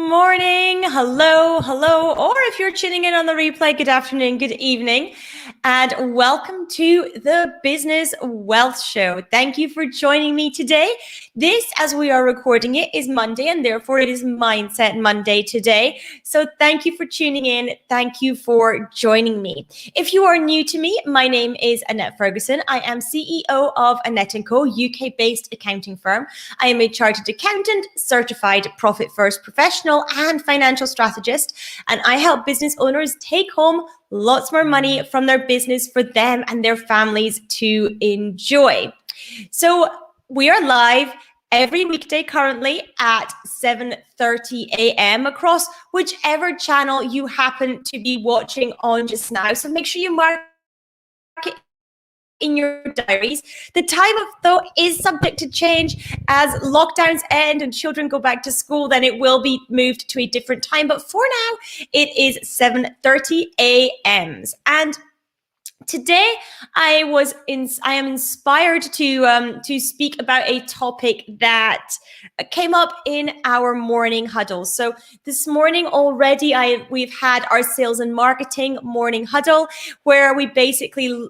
morning, hello, or if you're tuning in on the replay, good afternoon, good evening, and welcome to the Business Wealth Show. Thank you for joining me today. This, as we are recording it, is Monday, and therefore it is Mindset Monday today. So thank you for tuning in. Thank you for joining me. If you are new to me, my name is Annette Ferguson. I am CEO of Annette & Co, UK-based accounting firm. I am a chartered accountant, certified profit first professional and financial strategist, and I help business owners take home lots more money from their business for them and their families to enjoy. So we are live every weekday currently at 7:30 a.m. across whichever channel you happen to be watching on just now. So make sure you mark it in your diaries. The time of though is subject to change as lockdowns end and children go back to school. Then it will be moved to a different time. But for now, it is 7:30 a.m. And today, I am inspired to speak about a topic that came up in our morning huddle. So this morning already, we've had our sales and marketing morning huddle, where we basically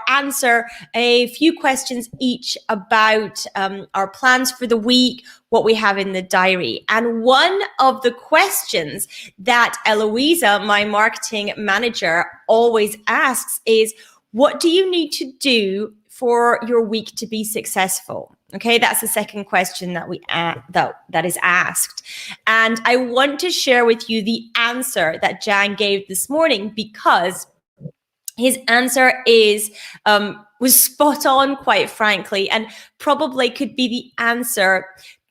answer a few questions each about our plans for the week, what we have in the diary. And one of the questions that Eloisa, my marketing manager, always asks is, what do you need to do for your week to be successful? Okay, that's the second question that is asked. And I want to share with you the answer that Jan gave this morning, because his answer was spot on, quite frankly, and probably could be the answer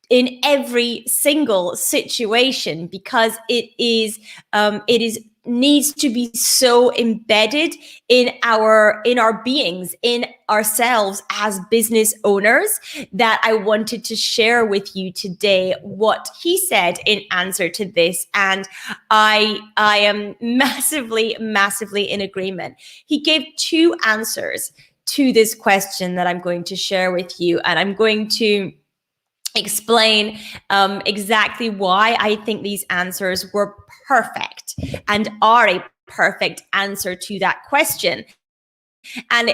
in every single situation, because it needs to be so embedded in our beings, in ourselves as business owners, that I wanted to share with you today what he said in answer to this. And I am massively in agreement. He gave two answers to this question that I'm going to share with you, and I'm going to explain exactly why I think these answers were perfect and are a perfect answer to that question. And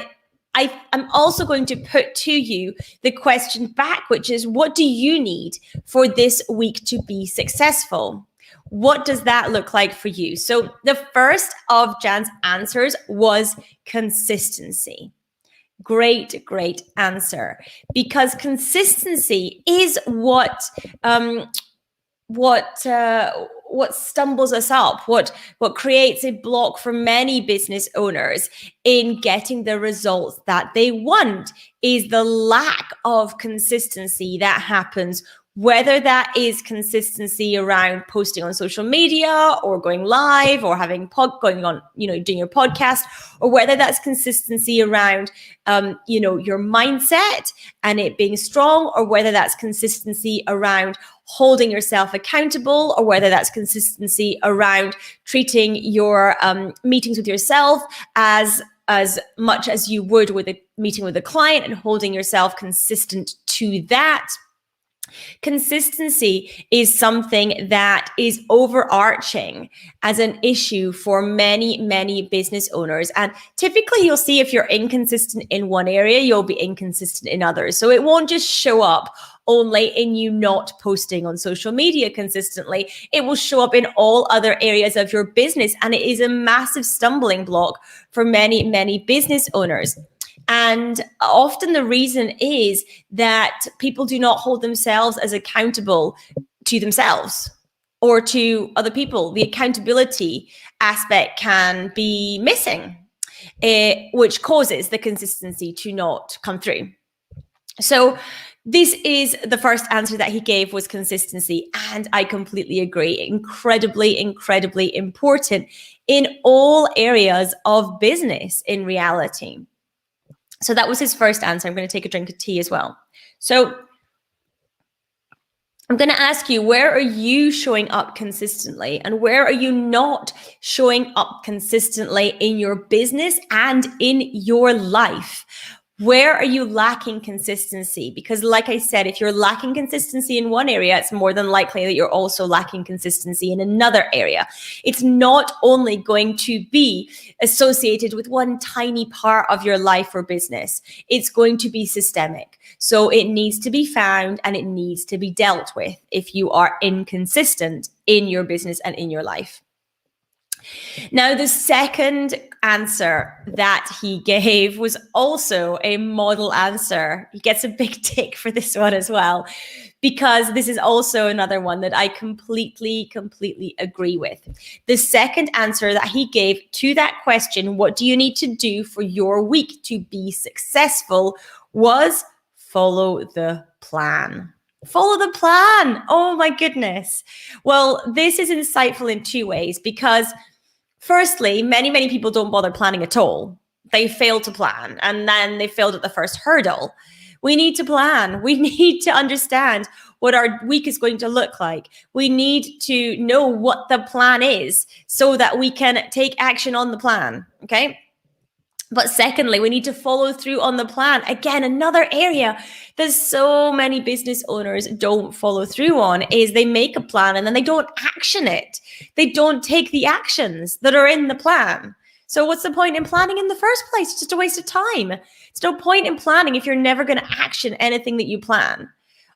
I'm also going to put to you the question back, which is, what do you need for this week to be successful? What does that look like for you? So the first of Jan's answers was consistency. Great answer, because consistency is what stumbles us up, what creates a block for many business owners in getting the results that they want, is the lack of consistency that happens. Whether that is consistency around posting on social media or going live or doing your podcast, or whether that's consistency around, your mindset and it being strong, or whether that's consistency around holding yourself accountable, or whether that's consistency around treating your meetings with yourself as much as you would with a meeting with a client, and holding yourself consistent to that. Consistency is something that is overarching as an issue for many business owners. And typically you'll see, if you're inconsistent in one area, you'll be inconsistent in others. So it won't just show up only in you not posting on social media consistently. It will show up in all other areas of your business. And it is a massive stumbling block for many business owners. And often the reason is that people do not hold themselves as accountable to themselves or to other people. The accountability aspect can be missing, which causes the consistency to not come through. So this is the first answer that he gave, was consistency. And I completely agree. Incredibly important in all areas of business in reality. So that was his first answer. I'm going to take a drink of tea as well. So I'm going to ask you, where are you showing up consistently, and where are you not showing up consistently in your business and in your life? Where are you lacking consistency? Because like I said, if you're lacking consistency in one area, it's more than likely that you're also lacking consistency in another area. It's not only going to be associated with one tiny part of your life or business. It's going to be systemic. So it needs to be found and it needs to be dealt with if you are inconsistent in your business and in your life. Now, the second answer that he gave was also a model answer. He gets a big tick for this one as well, because this is also another one that I completely agree with. The second answer that he gave to that question, what do you need to do for your week to be successful, was follow the plan. Follow the plan. Oh my goodness. Well, this is insightful in two ways, because firstly, many people don't bother planning at all. They fail to plan, and then they failed at the first hurdle. We need to plan. We need to understand what our week is going to look like. We need to know what the plan is so that we can take action on the plan, okay? But secondly, we need to follow through on the plan. Again, another area that so many business owners don't follow through on is they make a plan and then they don't action it. They don't take the actions that are in the plan. So what's the point in planning in the first place? It's just a waste of time. It's no point in planning if you're never going to action anything that you plan,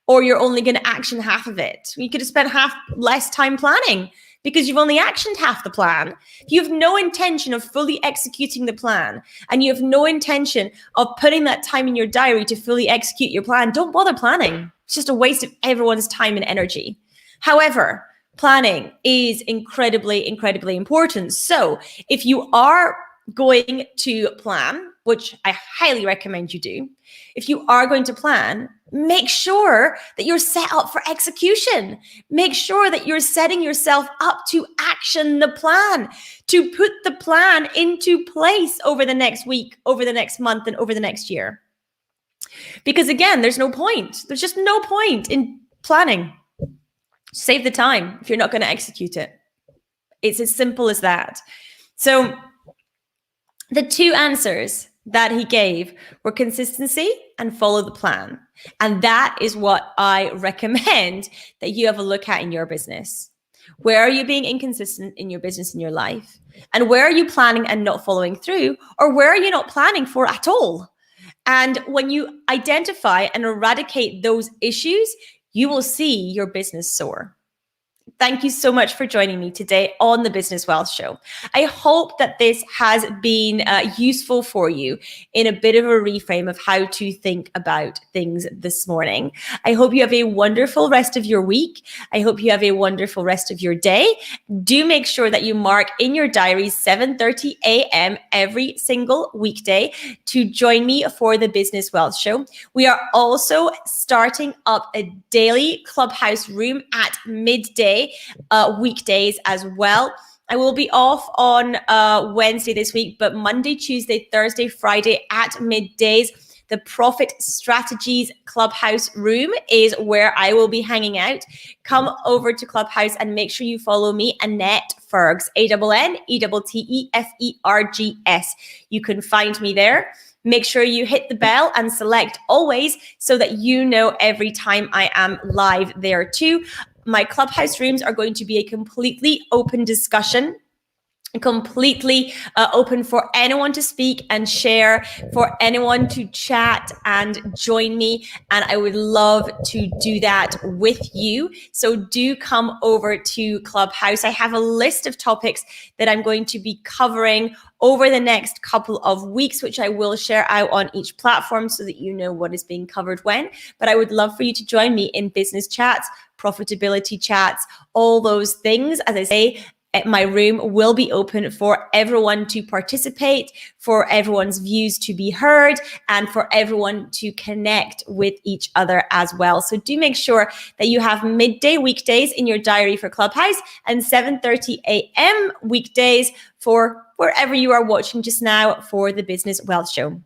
or you're only going to action half of it. You could have spent half less time planning because you've only actioned half the plan. If you have no intention of fully executing the plan, and you have no intention of putting that time in your diary to fully execute your plan, don't bother planning. It's just a waste of everyone's time and energy. However, planning is incredibly important. So if you are going to plan, which I highly recommend you do, if you are going to plan, make sure that you're set up for execution. Make sure that you're setting yourself up to action the plan, to put the plan into place over the next week, over the next month, and over the next year. Because again, there's no point. There's just no point in planning. Save the time if you're not going to execute it. It's as simple as that. So the two answers that he gave were consistency and follow the plan. And that is what I recommend that you have a look at in your business. Where are you being inconsistent in your business, in your life? And where are you planning and not following through? Or where are you not planning for at all? And when you identify and eradicate those issues, you will see your business soar. Thank you so much for joining me today on the Business Wealth Show. I hope that this has been useful for you in a bit of a reframe of how to think about things this morning. I hope you have a wonderful rest of your week. I hope you have a wonderful rest of your day. Do make sure that you mark in your diaries 7:30 a.m. every single weekday to join me for the Business Wealth Show. We are also starting up a daily Clubhouse room at midday. Weekdays as well. I will be off on Wednesday this week, but Monday, Tuesday, Thursday, Friday at middays, the Profit Strategies Clubhouse room is where I will be hanging out. Come over to Clubhouse and make sure you follow me, Annette Fergs, ANNETTEFERGS. You can find me there. Make sure you hit the bell and select always so that you know every time I am live there too. My Clubhouse rooms are going to be a completely open discussion, completely open for anyone to speak and share, for anyone to chat and join me. And I would love to do that with you. So do come over to Clubhouse. I have a list of topics that I'm going to be covering over the next couple of weeks, which I will share out on each platform so that you know what is being covered when. But I would love for you to join me in business chats, profitability chats, all those things. As I say, my room will be open for everyone to participate, for everyone's views to be heard, and for everyone to connect with each other as well. So do make sure that you have midday weekdays in your diary for Clubhouse and 7:30 a.m. weekdays for wherever you are watching just now for the Business Wealth Show.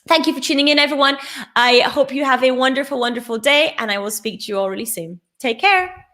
Thank you for tuning in, everyone. I hope you have a wonderful, wonderful day, and I will speak to you all really soon. Take care.